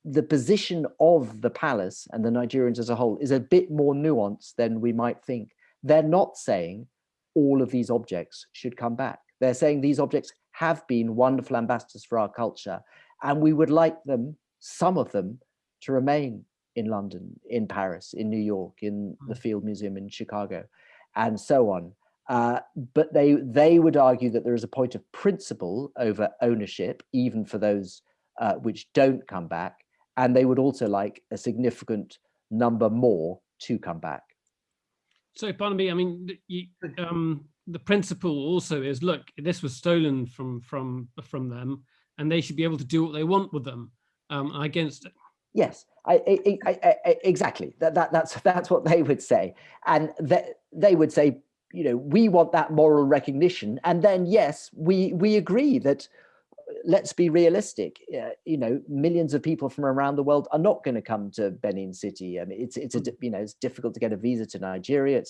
the position of the palace and the Nigerians as a whole is a bit more nuanced than we might think. They're not saying all of these objects should come back. They're saying these objects have been wonderful ambassadors for our culture, and we would like them, some of them, to remain in London, in Paris, in New York, in the Field Museum in Chicago, and so on. But they would argue that there is a point of principle over ownership, even for those which don't come back, and they would also like a significant number more to come back. So, Barnaby, I mean, the principle also is, look, this was stolen from them, and they should be able to do what they want with them. Against it. Yes, exactly. That's what they would say, and they would say, you know, we want that moral recognition, and then yes, we agree that. Let's be realistic. You know, millions of people from around the world are not going to come to Benin City. I mean, it's difficult to get a visa to Nigeria.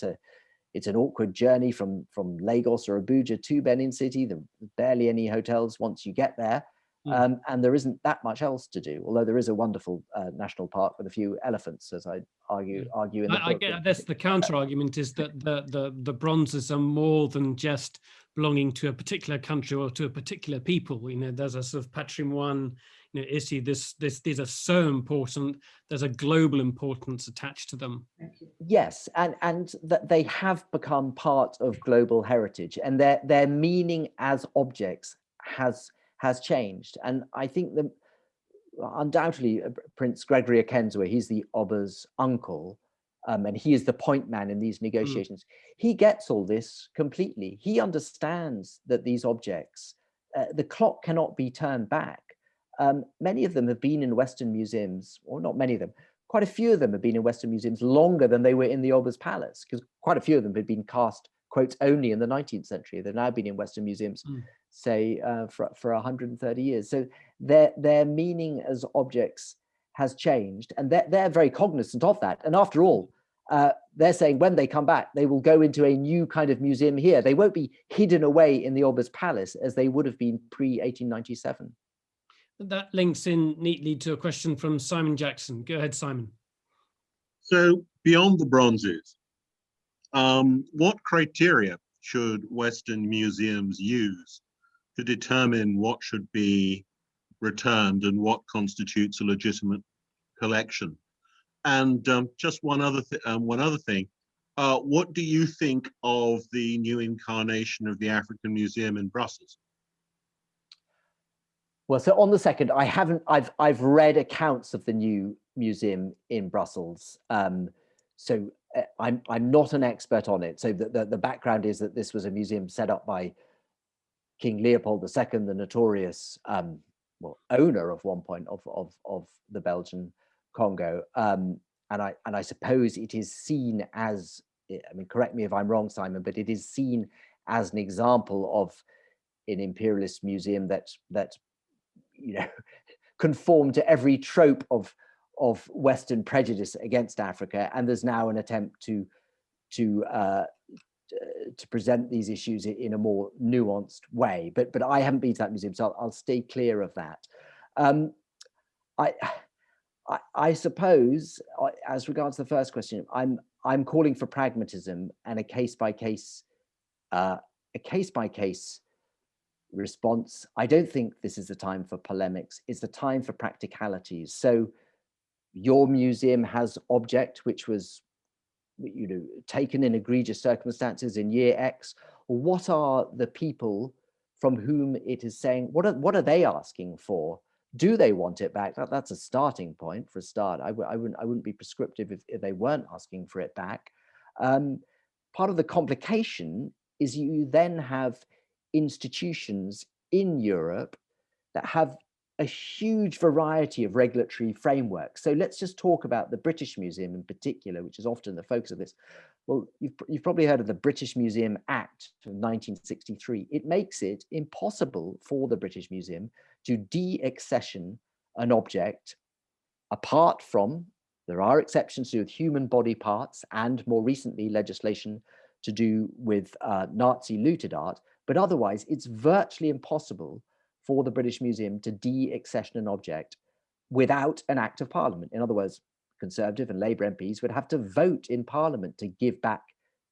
It's an awkward journey from Lagos or Abuja to Benin City. There are barely any hotels once you get there. And there isn't that much else to do, although there is a wonderful national park with a few elephants, as I argue in the book. I guess the counter argument is that the bronzes are more than just belonging to a particular country or to a particular people. You know, there's a sort of patrimoine, you know, issue. These are so important. There's a global importance attached to them. Yes, and that they have become part of global heritage, and their meaning as objects has changed. And I think that undoubtedly Prince Gregory Akenzwe, he's the Oba's uncle, and he is the point man in these negotiations. He gets all this completely. He understands that these objects, the clock cannot be turned back. Many of them have been in Western museums, or not many of them, quite a few of them have been in Western museums longer than they were in the Oba's palace, because quite a few of them had been cast, quotes, only in the 19th century. They've now been in Western museums, say, for 130 years. So their meaning as objects has changed, and they're very cognizant of that. And after all, they're saying when they come back, they will go into a new kind of museum here. They won't be hidden away in the Oba's palace as they would have been pre-1897. That links in neatly to a question from Simon Jackson. Go ahead, Simon. So beyond the bronzes, what criteria should Western museums use to determine what should be returned and what constitutes a legitimate collection? And just one other thing, what do you think of the new incarnation of the African Museum in Brussels? Well, so on the second, I've read accounts of the new museum in Brussels. So I'm not an expert on it. So the background is that this was a museum set up by King Leopold II, the notorious owner of one point of the Belgian Congo. And I suppose it is seen as, I mean, correct me if I'm wrong, Simon, but it is seen as an example of an imperialist museum that conform to every trope of Western prejudice against Africa, and there's now an attempt to present these issues in a more nuanced way. But I haven't been to that museum, so I'll stay clear of that. I suppose, as regards the first question, I'm calling for pragmatism and a case by case response. I don't think this is the time for polemics. It's the time for practicalities. So your museum has object which was taken in egregious circumstances in year X. What are the people from whom it is saying, what are they asking for? Do they want it back? That's a starting point for a start. I wouldn't be prescriptive if they weren't asking for it back. Part of the complication is you then have institutions in Europe that have a huge variety of regulatory frameworks. So let's just talk about the British Museum in particular, which is often the focus of this. Well, you've probably heard of the British Museum Act of 1963. It makes it impossible for the British Museum to de-accession an object, apart from, there are exceptions to do with human body parts and more recently legislation to do with Nazi looted art, but otherwise it's virtually impossible for the British Museum to de-accession an object without an act of parliament. In other words, Conservative and Labour MPs would have to vote in parliament to give back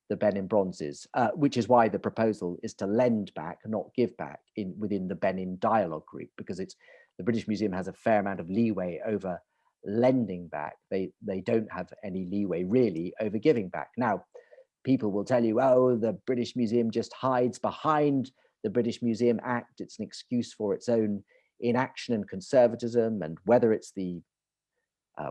the Benin Bronzes, which is why the proposal is to lend back, not give back, within the Benin Dialogue Group, because the British Museum has a fair amount of leeway over lending back. They don't have any leeway really over giving back. Now, people will tell you, oh, the British Museum just hides behind the British Museum Act. It's an excuse for its own inaction and conservatism. And whether it's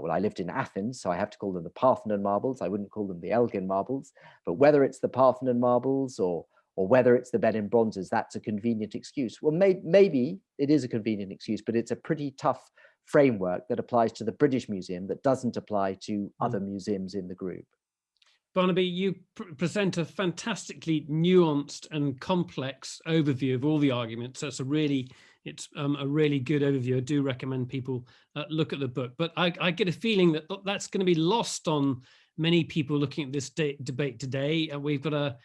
well, I lived in Athens, so I have to call them the Parthenon marbles. I wouldn't call them the Elgin marbles. But whether it's the Parthenon marbles or whether it's the Benin Bronzes, that's a convenient excuse. Well, maybe it is a convenient excuse, but it's a pretty tough framework that applies to the British Museum that doesn't apply to other museums in the group. Barnaby, you present a fantastically nuanced and complex overview of all the arguments. So it's a really good overview. I do recommend people look at the book. But I get a feeling that that's going to be lost on many people looking at this debate today. We've got a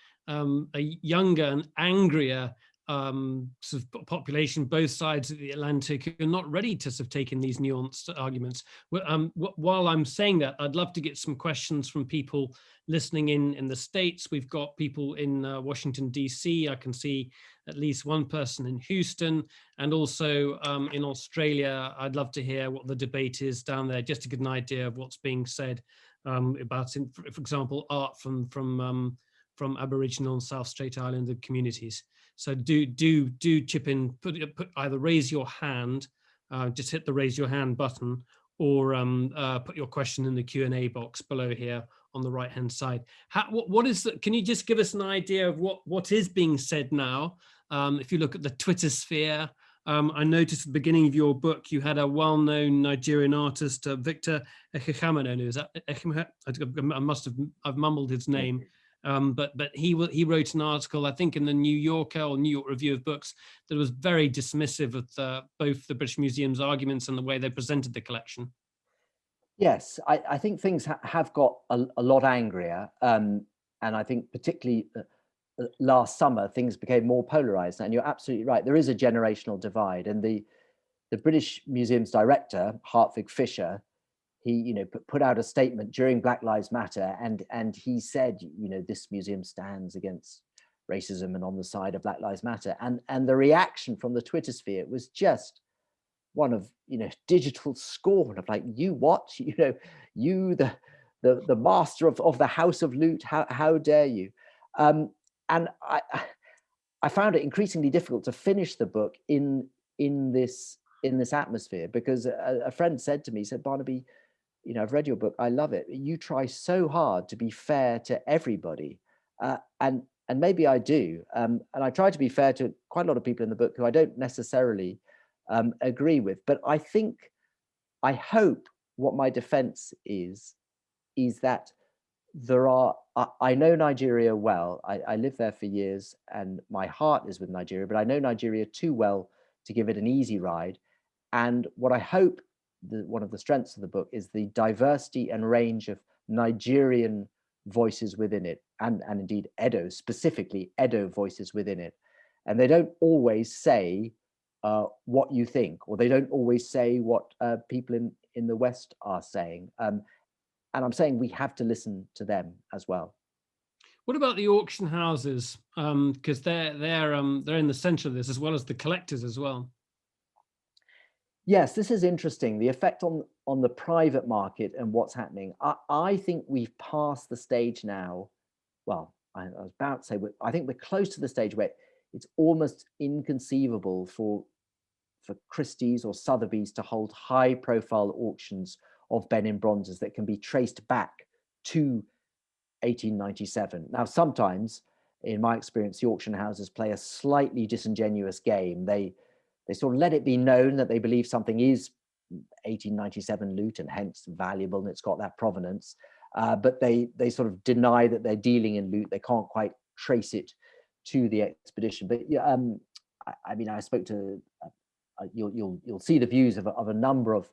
younger and angrier sort of population, both sides of the Atlantic, who are not ready to sort of take in these nuanced arguments. While I'm saying that, I'd love to get some questions from people listening in the States. We've got people in Washington, DC. I can see at least one person in Houston, and also in Australia. I'd love to hear what the debate is down there, just to get an idea of what's being said about, for example, art from Aboriginal and South Strait Islander communities. So do chip in, put either raise your hand, just hit the raise your hand button, or put your question in the Q&A box below here on the right hand side. What is can you just give us an idea of what is being said now? If you look at the Twitter sphere, I noticed at the beginning of your book you had a well-known Nigerian artist, Victor Ekechamenonu. Is that I've mumbled his name. But he wrote an article, I think, in the New Yorker or New York Review of Books that was very dismissive of both the British Museum's arguments and the way they presented the collection. Yes, I think things have got a lot angrier, and I think particularly last summer things became more polarized. And you're absolutely right, there is a generational divide, and the British Museum's director, Hartwig Fischer, he put out a statement during Black Lives Matter, and he said, this museum stands against racism and on the side of Black Lives Matter, and the reaction from the Twitter sphere was just one of digital scorn of like, you what, you the master of the House of Lute. How dare you? And I found it increasingly difficult to finish the book in this atmosphere, because a friend said to me, said, Barnaby, you know, I've read your book, I love it. You try so hard to be fair to everybody, and maybe I do, and I try to be fair to quite a lot of people in the book who I don't necessarily agree with. But I hope what my defense is that there are, I know Nigeria well. I lived there for years and my heart is with Nigeria, but I know Nigeria too well to give it an easy ride. And what I hope, one of the strengths of the book, is the diversity and range of Nigerian voices within it, and indeed Edo, specifically Edo voices within it. And they don't always say what you think, or they don't always say what people in the West are saying. And I'm saying we have to listen to them as well. What about the auction houses? Because they're in the centre of this, as well as the collectors as well. Yes, this is interesting. The effect on the private market and what's happening. I think we've passed the stage now. Well, I was about to say, I think we're close to the stage where it's almost inconceivable for Christie's or Sotheby's to hold high-profile auctions of Benin Bronzes that can be traced back to 1897. Now, sometimes, in my experience, the auction houses play a slightly disingenuous game. They sort of let it be known that they believe something is 1897 loot and hence valuable, and it's got that provenance. But they sort of deny that they're dealing in loot. They can't quite trace it to the expedition. But yeah, I mean, I spoke to you'll see the views of a number of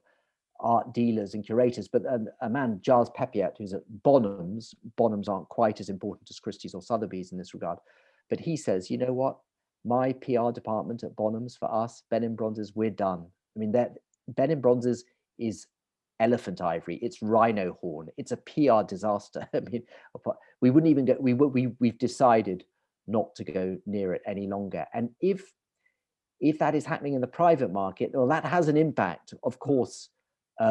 art dealers and curators, but a man, Giles Pepiat, who's at Bonhams aren't quite as important as Christie's or Sotheby's in this regard, but he says, you know what, my PR department at Bonhams, for us, Benin Bronzes, we're done. I mean, that Benin Bronzes is elephant ivory, it's rhino horn, it's a PR disaster. I mean, we wouldn't even get, we've decided not to go near it any longer. And if that is happening in the private market, well, that has an impact, of course,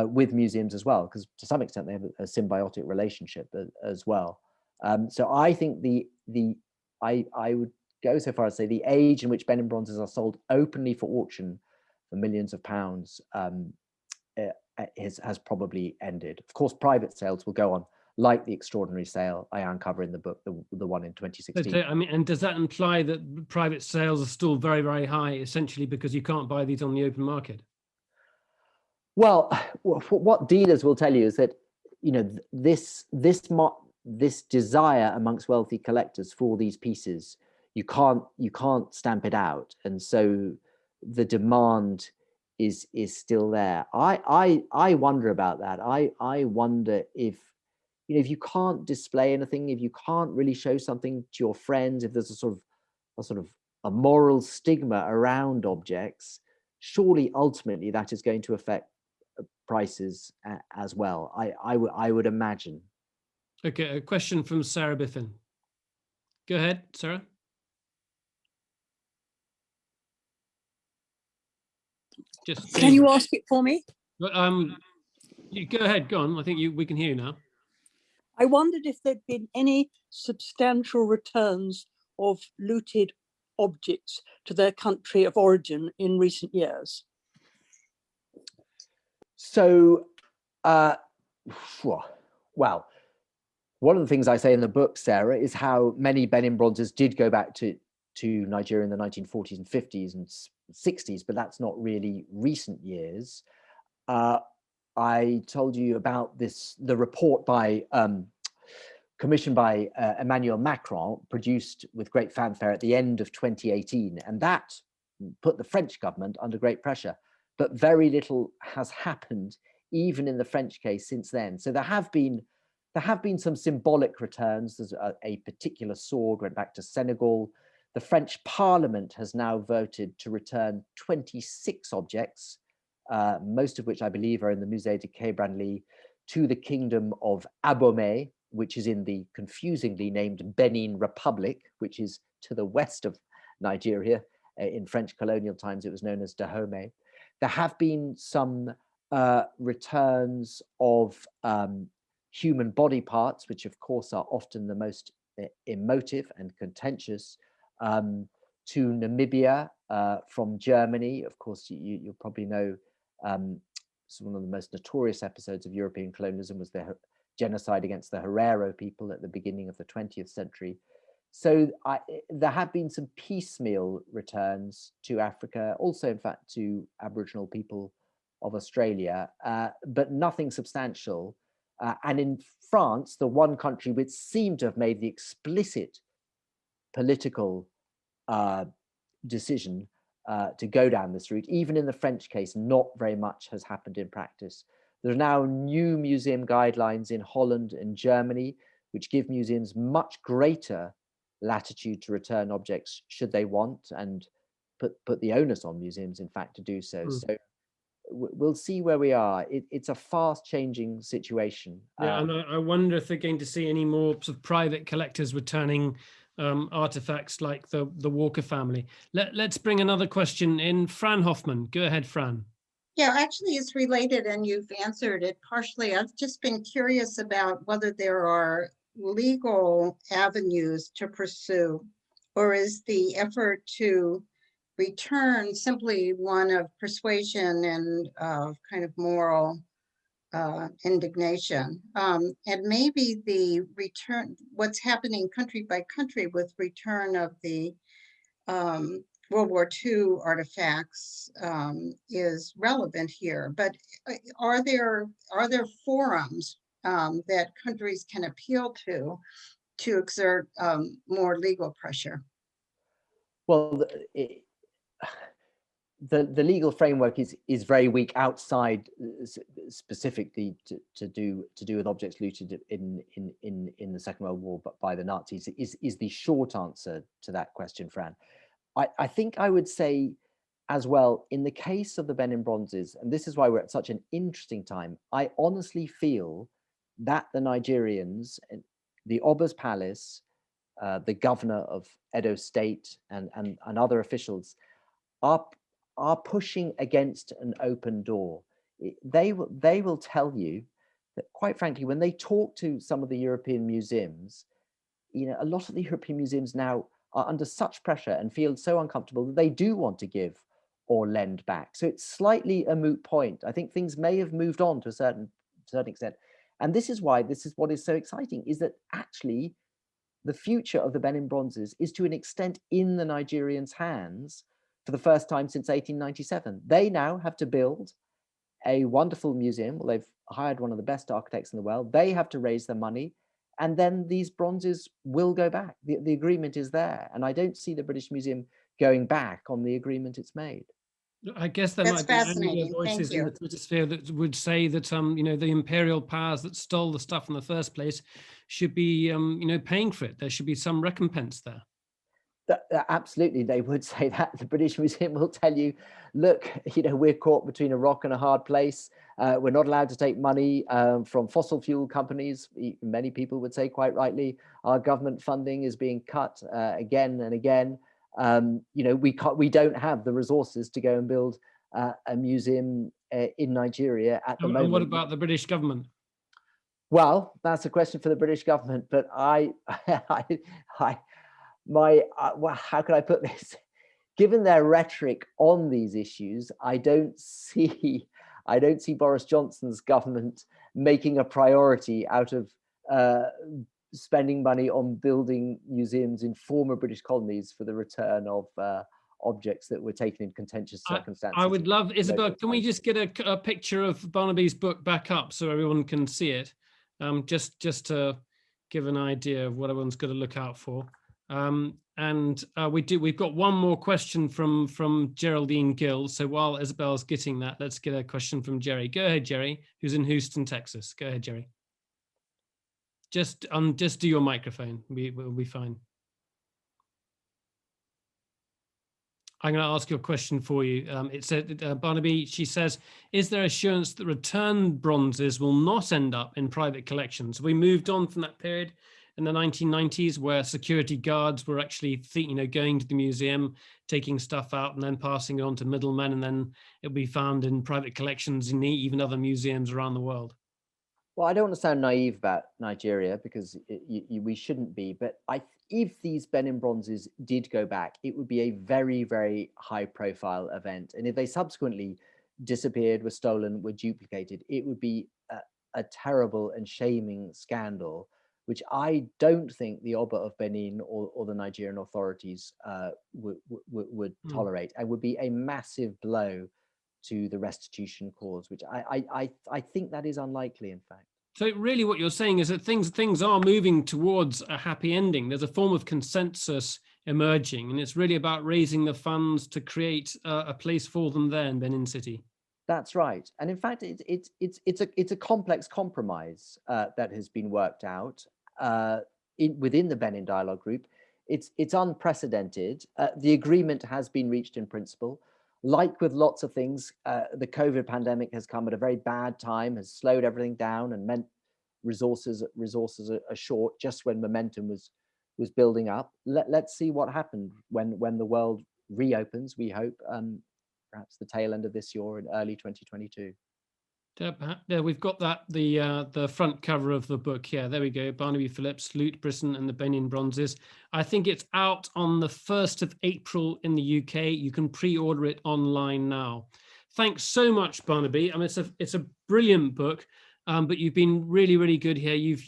with museums as well, because to some extent they have a symbiotic relationship as well. So I think I would go so far as to say the age in which Benin Bronzes are sold openly for auction for millions of pounds has probably ended. Of course, private sales will go on, like the extraordinary sale I uncover in the book, the one in 2016. I mean, and does that imply that private sales are still very, very high, essentially because you can't buy these on the open market? Well, what dealers will tell you is that, you know, this desire amongst wealthy collectors for these pieces, you can't stamp it out, and so the demand is still there. I wonder about that. I wonder if, you know, if you can't display anything, if you can't really show something to your friends, if there's a sort of a moral stigma around objects, surely ultimately that is going to affect prices as well. I would imagine. Okay, a question from Sarah Biffin. Go ahead, Sarah. Can you ask it for me? You go ahead, go on. I think we can hear you now. I wondered if there'd been any substantial returns of looted objects to their country of origin in recent years. So, well, one of the things I say in the book, Sarah, is how many Benin Bronzes did go back to Nigeria in the 1940s and 50s and 60s, but that's not really recent years. I told you about the report commissioned by Emmanuel Macron, produced with great fanfare at the end of 2018, and that put the French government under great pressure. But very little has happened, even in the French case, since then. So there have been some symbolic returns. There's a particular sword went back to Senegal. The French Parliament has now voted to return 26 objects, most of which I believe are in the Musée de Quai Branly, to the Kingdom of Abomey, which is in the confusingly named Benin Republic, which is to the west of Nigeria. In French colonial times, it was known as Dahomey. There have been some returns of human body parts, which of course are often the most emotive and contentious, to Namibia from Germany. Of course, you'll probably know so one of the most notorious episodes of European colonialism was the genocide against the Herero people at the beginning of the 20th century. So there have been some piecemeal returns to Africa, also in fact to Aboriginal people of Australia, but nothing substantial. And in France, the one country which seemed to have made the explicit political decision to go down this route, even in the French case, not very much has happened in practice. There are now new museum guidelines in Holland and Germany, which give museums much greater latitude to return objects should they want, and put the onus on museums, in fact, to do so. So we'll see where we are. It's a fast changing situation. Yeah, and I wonder if they're going to see any more sort of private collectors returning artifacts like the Walker family. Let's bring another question in. Fran Hoffman, go ahead, Fran. Yeah, actually it's related and you've answered it partially. I've just been curious about whether there are legal avenues to pursue, or is the effort to return simply one of persuasion and kind of moral indignation, and maybe the return, what's happening country by country with return of the World War II artifacts is relevant here. But are there forums that countries can appeal to exert more legal pressure? Well, the legal framework is very weak outside specifically to do with objects looted in the Second World War by the Nazis is the short answer to that question, Fran. I think I would say as well, in the case of the Benin Bronzes, and this is why we're at such an interesting time, I honestly feel that the Nigerians, the Oba's palace, the governor of Edo State and other officials are pushing against an open door. They will tell you that, quite frankly, when they talk to some of the European museums, a lot of the European museums now are under such pressure and feel so uncomfortable that they do want to give or lend back. So it's slightly a moot point. I think things may have moved on to a certain extent. And this is what is so exciting, is that actually the future of the Benin Bronzes is to an extent in the Nigerians' hands for the first time since 1897. They now have to build a wonderful museum. Well, they've hired one of the best architects in the world. They have to raise the money, and then these bronzes will go back. The agreement is there, and I don't see the British Museum going back on the agreement it's made. I guess there That's might be fascinating. voices in the Twitter sphere that would say that the imperial powers that stole the stuff in the first place should be paying for it. There should be some recompense there. Absolutely, they would say that. The British Museum will tell you, look, we're caught between a rock and a hard place. We're not allowed to take money from fossil fuel companies. Many people would say, quite rightly, our government funding is being cut again and again. We don't have the resources to go and build a museum in Nigeria at the moment. And what about the British government? Well, that's a question for the British government, but how can I put this? Given their rhetoric on these issues, I don't see Boris Johnson's government making a priority out of spending money on building museums in former British colonies for the return of objects that were taken in contentious circumstances. I would love, Isabel, can we just get a picture of Barnaby's book back up so everyone can see it? Just to give an idea of what everyone's got to look out for. We've got one more question from Geraldine Gill. So while Isabel's getting that, let's get a question from Jerry. Go ahead, Jerry, who's in Houston, Texas. Go ahead, Jerry. Just do your microphone. We'll be fine. I'm going to ask you a question for you. It said, Barnaby, she says, is there assurance that returned bronzes will not end up in private collections? We moved on from that period in the 1990s where security guards were actually going to the museum, taking stuff out and then passing it on to middlemen, and then it'll be found in private collections in even other museums around the world. Well, I don't want to sound naive about Nigeria because we shouldn't be, but if these Benin Bronzes did go back, it would be a very, very high profile event. And if they subsequently disappeared, were stolen, were duplicated, it would be a terrible and shaming scandal, which I don't think the Oba of Benin or the Nigerian authorities would tolerate, and would be a massive blow to the restitution cause, which I think that is unlikely, in fact. So really what you're saying is that things are moving towards a happy ending. There's a form of consensus emerging, and it's really about raising the funds to create a place for them there in Benin City. That's right. And in fact, it's a complex compromise that has been worked out within the Benin Dialogue Group. It's unprecedented. The agreement has been reached in principle. Like with lots of things, the COVID pandemic has come at a very bad time, has slowed everything down and meant resources are short just when momentum was building up. Let's see what happened when the world reopens, we hope, perhaps the tail end of this year in early 2022. There, we've got that, the front cover of the book here. There we go, Barnaby Phillips, Flute, Britain and the Benin Bronzes. I think it's out on the 1st of April in the UK. You can pre-order it online now. Thanks so much, Barnaby. I mean, it's a brilliant book, but you've been really, really good here. You've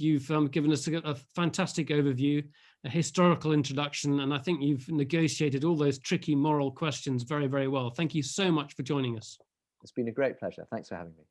given us a fantastic overview, a historical introduction, and I think you've negotiated all those tricky moral questions very, very well. Thank you so much for joining us. It's been a great pleasure. Thanks for having me.